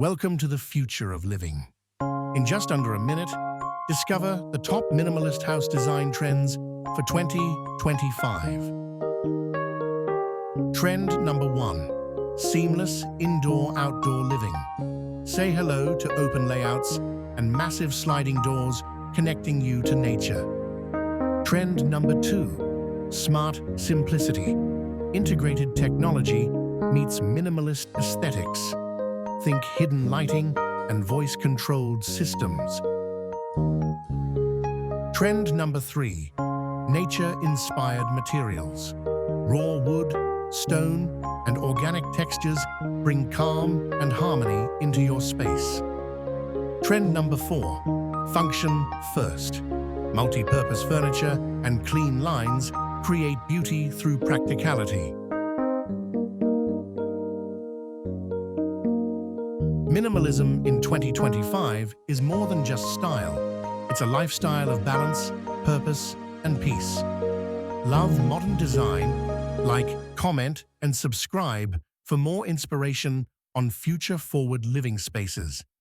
Welcome to the future of living. In just under a minute, discover the top minimalist house design trends for 2025. Trend number 1. Seamless indoor-outdoor living. Say hello to open layouts and massive sliding doors connecting you to nature. Trend number 2. Smart simplicity. Integrated technology meets minimalist aesthetics. Think hidden lighting and voice-controlled systems. Trend number 3. Nature-inspired materials. Raw wood, stone, and organic textures bring calm and harmony into your space. Trend number 4. Function first. Multi-purpose furniture and clean lines create beauty through practicality. Minimalism in 2025 is more than just style. It's a lifestyle of balance, purpose, and peace. Love modern design? Like, comment, and subscribe for more inspiration on future-forward living spaces.